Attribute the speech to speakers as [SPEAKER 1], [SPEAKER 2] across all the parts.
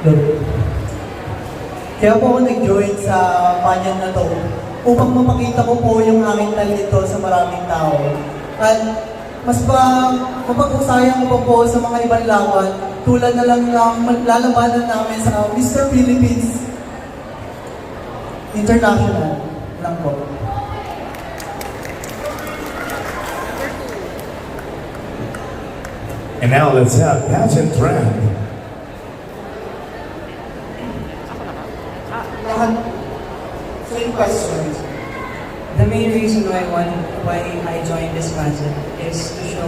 [SPEAKER 1] Good. Kaya po ako nag-join sa panyan na to upang mapakita ko po yung aking talento sa maraming tao. At mas mapag-usayang ko po sa mga ibang laban tulad na lang ng lalabanan namin sa Mr. Philippines International lang po.
[SPEAKER 2] And now let's have pageant trend.
[SPEAKER 1] Same question.
[SPEAKER 3] The main reason why I joined this pageant is to show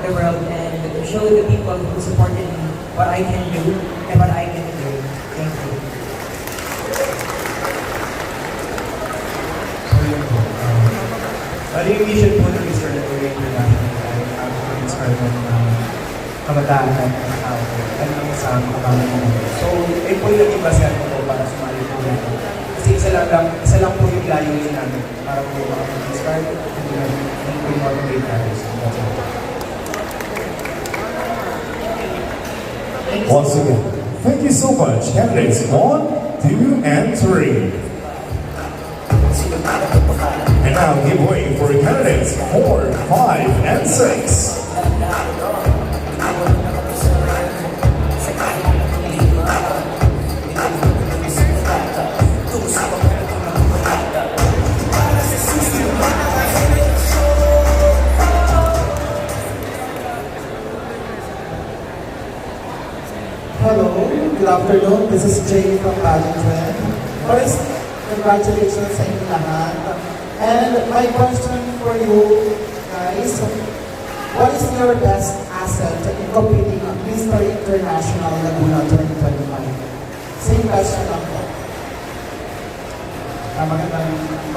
[SPEAKER 3] the world and to show the people who supported me what I can do and what I can do. Thank you.
[SPEAKER 4] Bali yung mission po ng Mr. Leroy International ay mag-inspire ng kabataan at mga tao at ang sa kabataan mo. So, eh po yung naging basehan ko po para sumali po dito. Kasi isa lang po yung layunin namin para po makapag-inspire and po motivate others.
[SPEAKER 2] Once again, thank you so much. Candidates 1, 2, and 3. And now give way for candidates 4, 5, and 6.
[SPEAKER 1] Hello, good afternoon. This is Jay from Pageant Trend. First, congratulations sa inyo lahat. And my question for you guys, what is your best asset in competing at Mr. International Laguna 2025? Same question lang po.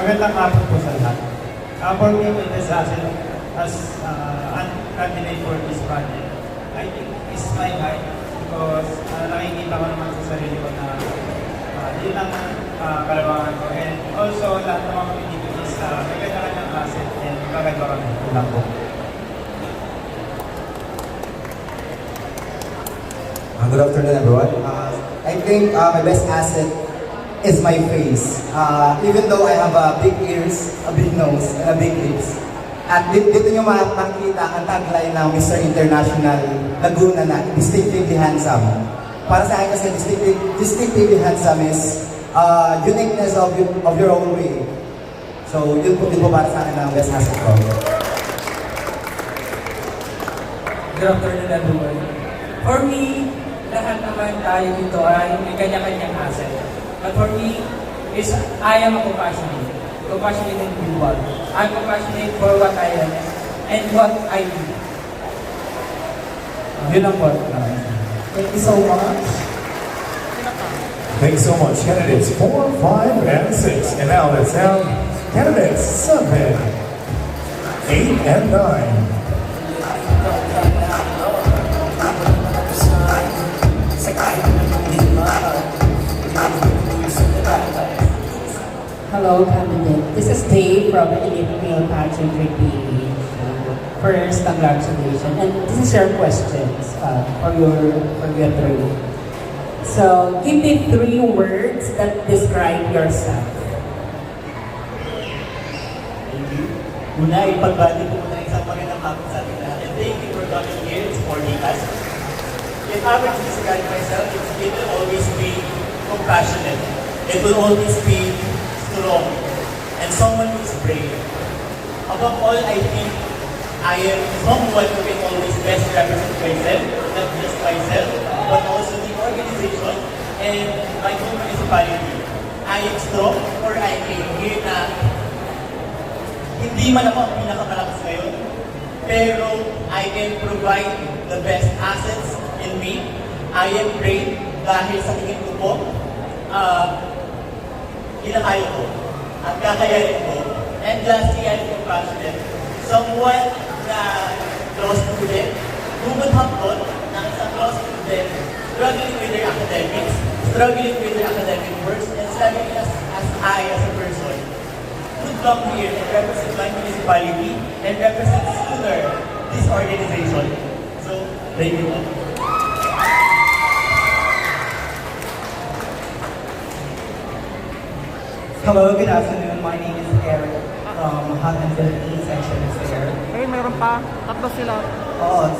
[SPEAKER 4] Magandang hapon po sa lahat. For me, as candidate for this project, I think it's my height because nakikita ko naman sa sarili ko na yun ang kalabangan ko. And also, lahat ng mga dito is may kanya-kanyang asset and magaganda kami. Lang po.
[SPEAKER 5] Good afternoon, everyone. I think my best asset is my face. Even though I have big ears, a big nose, and a big lips. At dito nyo makikita ang tagline ng Mr. International Laguna na distinctively handsome. Para sa akin kasi distinctively handsome is uniqueness of your own way. So yun po din po para sa akin ang best asset ko.
[SPEAKER 3] Good afternoon, everyone. For me, lahat naman tayo dito ay may kanya-kanyang asset. But for me, is I am a compassionate individual. I'm compassionate for what I am and what I do. Yun ang po.
[SPEAKER 1] Thank you so much.
[SPEAKER 2] Thanks so much, candidates 4, 5, and 6. And now let's have candidates 7, 8, and 9.
[SPEAKER 6] Hello, candidate. This is Dave from Elite Male Pageant PH. First, congratulations. And this is your questions for your three. So, give me 3 words that describe yourself.
[SPEAKER 7] Thank you. Una, ipagbati ko muna isang magandang hapon sa atin lahat. And thank you for coming here and supporting us. If I were to describe myself, it will always be compassionate. It will always be strong. And someone who is brave. Above all, I think I am someone who can always best represent myself, not just myself, but also the organization and my own municipality. I am strong or I am here na hindi man ako ang pinakamalakas ngayon, pero I can provide the best assets in me. I am brave dahil sa tingin ko po, kinakaya ko at kakayanin ko. And lastly, I am compassionate. Someone na law student, hugot hapon ng isang law student, struggling with their academics, struggling with their academic works, and struggling as I as a person. Would come here and represent my municipality and represent sooner this organization. So, thank you all.
[SPEAKER 8] Hello, good afternoon. My name is Eric from Hot and Philippines section is there.
[SPEAKER 9] Eh, meron pa. Tatlo sila.
[SPEAKER 8] Oo,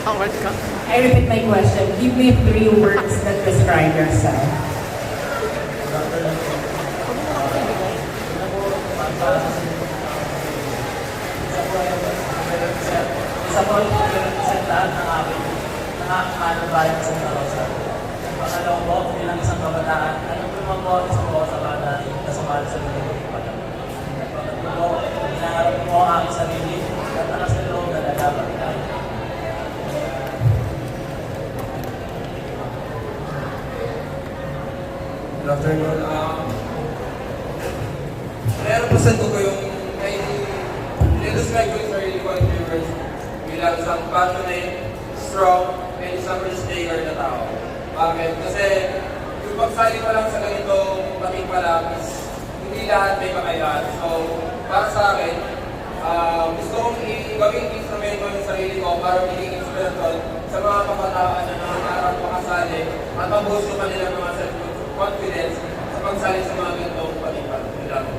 [SPEAKER 9] Award ka.
[SPEAKER 6] I repeat my question. Give me 3 words that describe yourself.
[SPEAKER 7] Isa po yung represent lahat ng aking bayan sa Tarosa. Pangalawa po, bilang isang kabataan, alam ko naman po isang po sa bata na sumali sa mga pagkakas. Pangatlo po, inaharap po ang aking sarili at akas na loob na nalaban tayo.
[SPEAKER 10] Good afternoon. Represent ko yung describe ko yung sarili ko in viewers bilang isang passionate, strong, and isang risk-taker na tao. Bakit? Kasi yung pagsali pa lang sa ganitong pating pa lang is hindi lahat may kakayahan. So, para sa akin, gusto kong gawing instrumento yung sarili ko para maging inspirasyon sa mga kabataan na nangarap makasali at mabuhos yung kanilang mga self-confidence sa pagsali sa mga ganitong pating pa lang.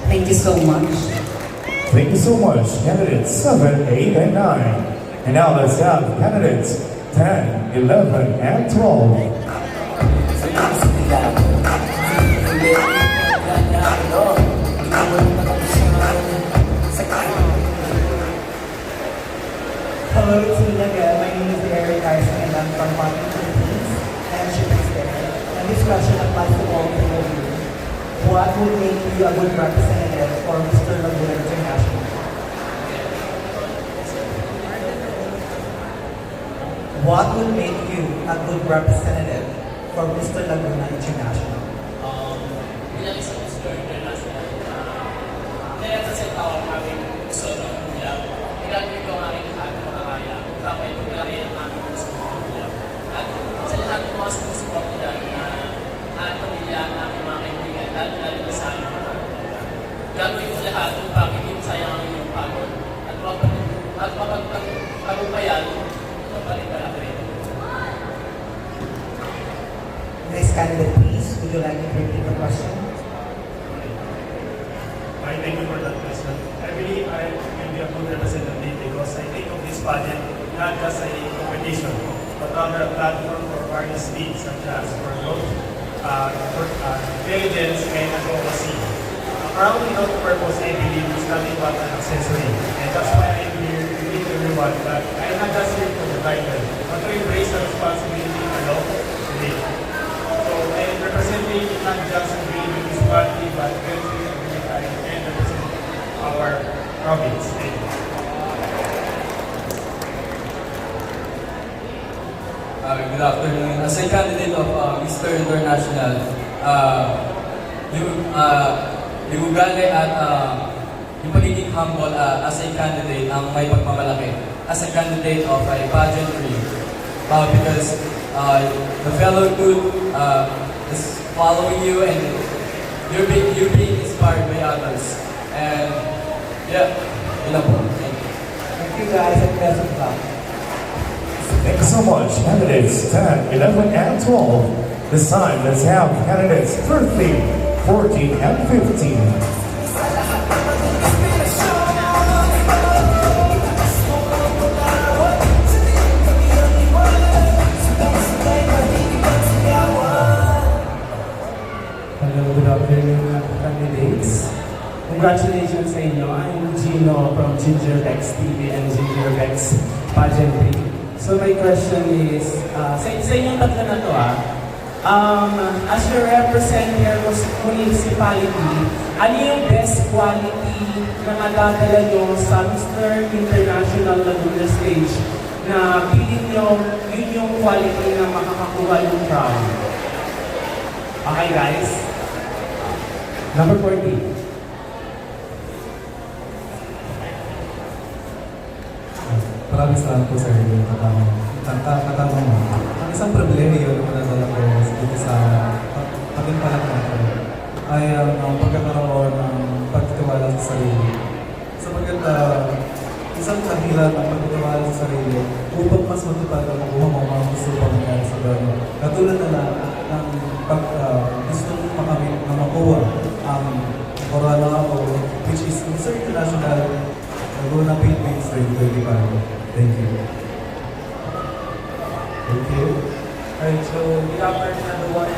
[SPEAKER 6] Thank you so much.
[SPEAKER 2] Thank you so much, candidates 7, 8, and 9. And now let's have candidates 10, 11, and 12.
[SPEAKER 8] Hello, team again. My name is Eric Carson and I'm from Hot and Philippines and Shippers there. And this question applies to all three of you. What would make you a good representative for Mr. Laguna International? What would make you a good representative for Mr. Laguna International?
[SPEAKER 7] Bilang isang Mr. International, nirepresent ako ang aming gusto ng mundial. Ginagawin ko ang aking lahat ng makakaya. Kapag ipaglalaki ang aming gusto ng mundial. At sa lahat ng mga sumusupport nila na ating pamilya, ang aming mga kaibigan, lalo na sa aming mga kaibigan. Gagawin ko lahat upang hindi sayang ang iyong pagod. At mapagtagumpayan, kapalik ka na rin.
[SPEAKER 8] Next candidate, please. Would you like to repeat the question?
[SPEAKER 4] I thank you for that question. I believe I will be a good representative because I think of this pageant not just a competition, but rather a platform for various needs such as for growth, intelligence, and advocacy. Rounding out the purpose, I believe, is nothing but an accessory. And that's why I'm here to meet everyone that I'm not just here for the title, but to embrace the responsibility along the way. So I'm representing not just green municipality, but country, and represent our province. Thank you.
[SPEAKER 10] Good afternoon. As a candidate of Mr. International, yung ugali at yung pagiging humble as a candidate ang may pagmamalaki. As a candidate of a pageantry, because the fellow good is following you and you're being inspired by others. And yeah, yun lang po. Thank you.
[SPEAKER 8] Thank you guys and best of luck.
[SPEAKER 2] Thank you so much, candidates 10, 11, and 12. This time, let's have candidates 13, 14, and 15.
[SPEAKER 11] Hello, good afternoon, candidates. Congratulations sa inyo. I'm Gino from Ginger Vex TV and Ginger Vex Pageantry. So my question is, sa inyong tatlo na to as you represent your municipality, ano yung best quality na madadala nyo sa Mr. International Laguna Stage na piling nyo yun yung quality na makakakuha yung crown? Okay guys? Number 40.
[SPEAKER 12] Maraming salamat po sa iyo. Katanong mo. Ang isang problema yun na nadala ko dito sa paging palak natin ay ang pagkakaroon ng pagtitiwala sa sarili. Sapagkat isang dahilan ng pagtitiwala sa sarili upang mas matupad ang makuha mo mga gusto pang nangyari sa gano'n. Katulad na lang ng Corona ako, which is Mr. International Laguna Philippines 2025. Thank you.
[SPEAKER 11] Thank you. Alright, so good afternoon everyone.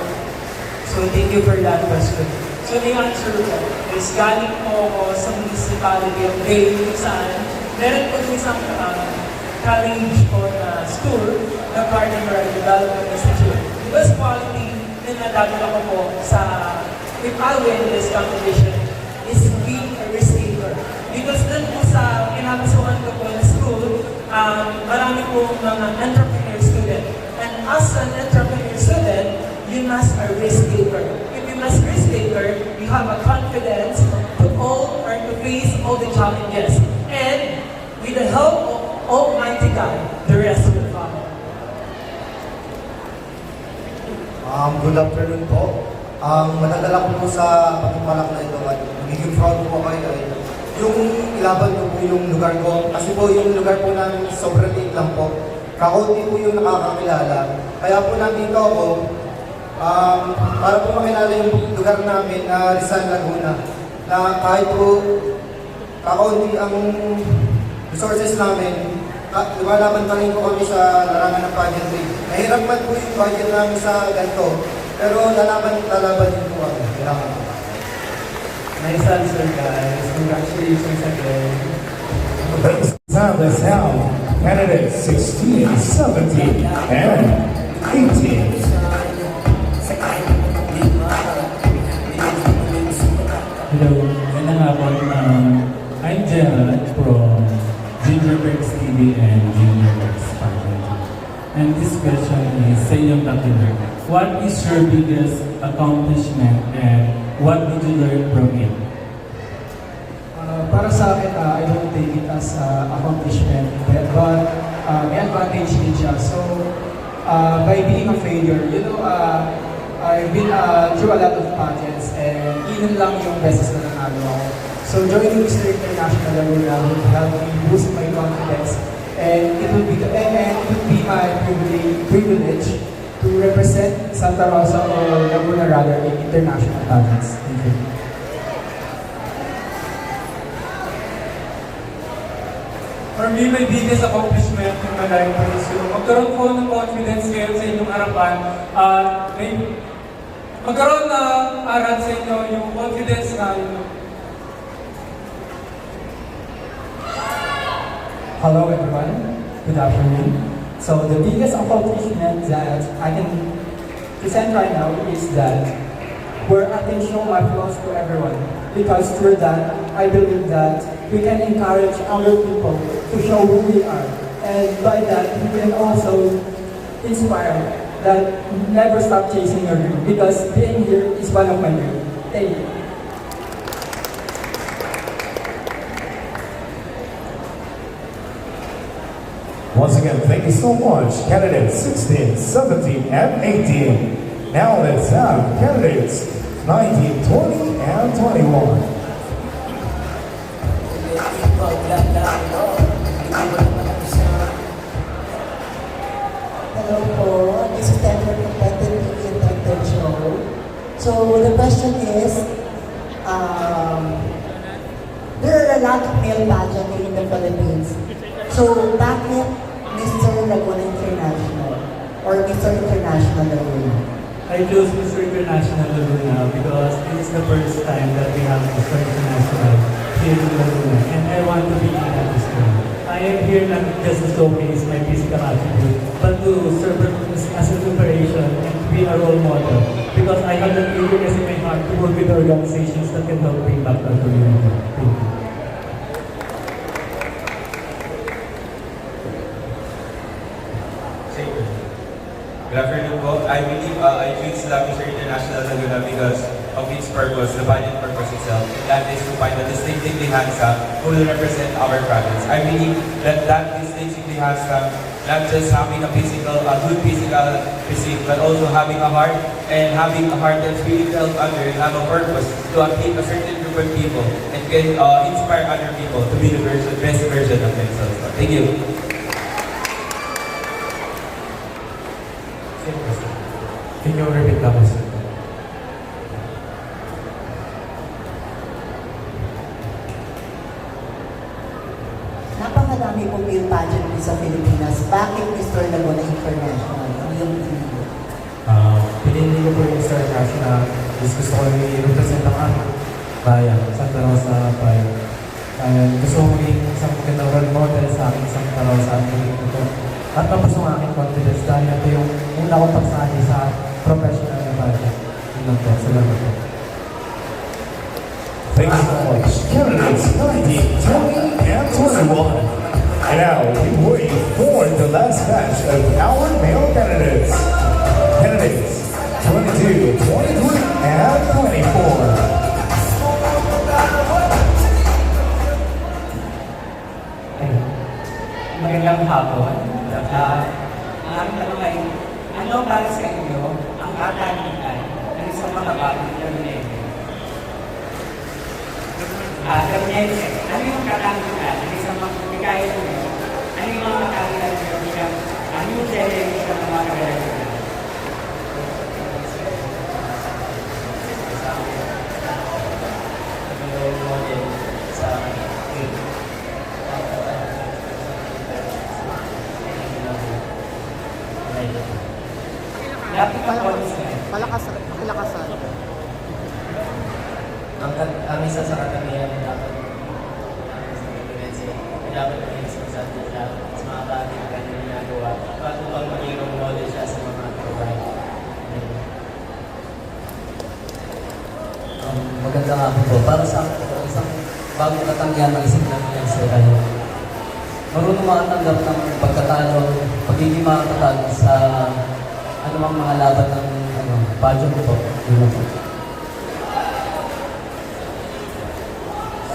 [SPEAKER 11] So thank you for that question. So the answer ko is galing po ako sa municipality of Bay kung saan meron po isang college o na school na partner ng Development Institute. The best quality na nadagdag ako po sa if I win this competition is being a risk taker. Because dun po sa kinakasuhan ko po na school, marami po mga entrepreneur student. And as an entrepreneur student, you must a risk taker. If you must risk taker, you have a confidence to all or to face all the challenges. And with the help of Almighty God, the rest will follow.
[SPEAKER 5] Good afternoon po. Madadala ko po sa pagpapalak na ito at magiging proud po kayo ay yung ilaban ko po yung lugar ko. Kasi po yung lugar po namin sobrang liit lang po. Kakunti po yung nakakakilala. Kaya po nandito ako para po makilala yung lugar namin na Rizal, Laguna. Na kahit po kakunti ang resources namin, lumalaban pa rin po kami sa larangan ng pageantry. Mahirap man po yung budget namin sa ganito, pero lalaban din po kami. Kailangan.
[SPEAKER 11] Nice answer, guys. Congratulations again.
[SPEAKER 2] Time is now candidates 16, 17, and 18.
[SPEAKER 11] Hello, magandang hapon. I'm Gerald from Ginger Bergs TV and Ginger Bergs Pageant. And this question is sa inyong tatlo. What is your biggest accomplishment and what did you learn from it?
[SPEAKER 8] Para sa akin, I don't take it as accomplishment, but may advantage din siya. So, by being a failure, I've been through a lot of pageants and yun lang yung beses na nanalo ako. So, joining Mr. International Laguna will help me boost my confidence and it will be my privilege to represent Santa Rosa or Laguna rather in international pageants. Thank you.
[SPEAKER 11] For me, my biggest accomplishment in my life is yung magkaroon po ng confidence ngayon sa inyong harapan at magkaroon na aral sa inyo yung confidence na yun.
[SPEAKER 8] Hello everyone, good afternoon. So the biggest accomplishment that I can present right now is that where I can show my flaws to everyone. Because through that, I believe that we can encourage other people to show who we are. And by that, we can also inspire that never stop chasing your dream. Because being here is one of my dreams. Thank you.
[SPEAKER 2] Once again, thank you so much, candidates 16, 17, and 18. Now let's have candidates 19, 20, and 21.
[SPEAKER 13] Hello po, this is Tenor from Better TV and Show. So the question is, there are a lot of male pageantry in the Philippines. So bakit Mr. Laguna International or Mr. International Laguna?
[SPEAKER 11] I chose Mr. International Laguna because this is the first time that we have Mr. International here in Laguna and I want to be in that school. I am here not just to showcase my physical attribute, but to serve as a preparation and to be a role model because I have the eagerness in my heart to work with organizations that can help bring back our community. Thank you.
[SPEAKER 10] Good afternoon po. I believe I choose Mr. International Laguna because of its purpose, the pageant purpose itself. And that is to find a distinctively handsome who will represent our province. I believe that distinctively handsome, not just having a good physical physique, but also having a heart and having a heart that's really felt under and have a purpose to uplift a certain group of people and can inspire other people to be the best version of themselves. Thank you.
[SPEAKER 11] Can you repeat that question?
[SPEAKER 13] sa Pilipinas. Bakit Mr. Laguna International? Ano yung pinili?
[SPEAKER 12] Pinili ko po yung Star National. Gusto ko i-represent ang aming bayan, Santa Rosa Bayan. Gusto ko maging isang magandang role model sa aking Santa Rosa at ito. At tapos ang aking confidence dahil ito yung una kong pagsali sa professional na bayan. Yun lang po. Salamat po.
[SPEAKER 2] Thank you so much. Candidates 19, 20, and 21. And now we wait for the last batch of our male candidates. Candidates 22, 23, and 24.
[SPEAKER 3] Magandang hapon. Ang aming tanong ay, ano para sa inyo ang katanikan ng isang mga bagong Gabinete? Gabinete, ano yung katanikan ng isang mga kaya nyo? Ano yung mga katanikan nyo bilang new generation ng mga Gabinete?
[SPEAKER 9] Palakasan.
[SPEAKER 3] Ang isa sa katangian na dapat dapat sa mga bagay na kanyang ginagawa at upang maging role model siya sa mga kababayan.
[SPEAKER 14] Maganda nga po. Para sa isang bagong katanggihan ng isang Pilipinas ay marunong makatanggap ng pagkatalo, pagiging makatatag sa anumang mga laban ng pageant po. Yun lang po.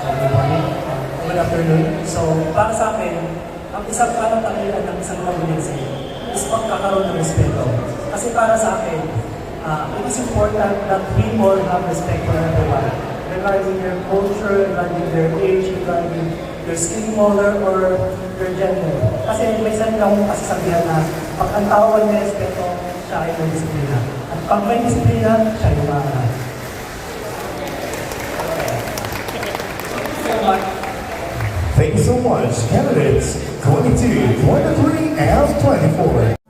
[SPEAKER 11] Good morning. Good afternoon. So, para sa akin, ang isang katangian ng isang Gabinete is pagkakaroon ng respeto. Kasi para sa akin, it is important that people have respect for everyone. Regarding their culture, regarding their age, regarding their skin color, or their gender. Kasi may salita akong kasasabihan na pag ang tao ay may respeto, siya ay may disiplina. At pag may disiplina, siya ay umaangat.
[SPEAKER 2] Thank you so much, candidates 22, 23, and 24.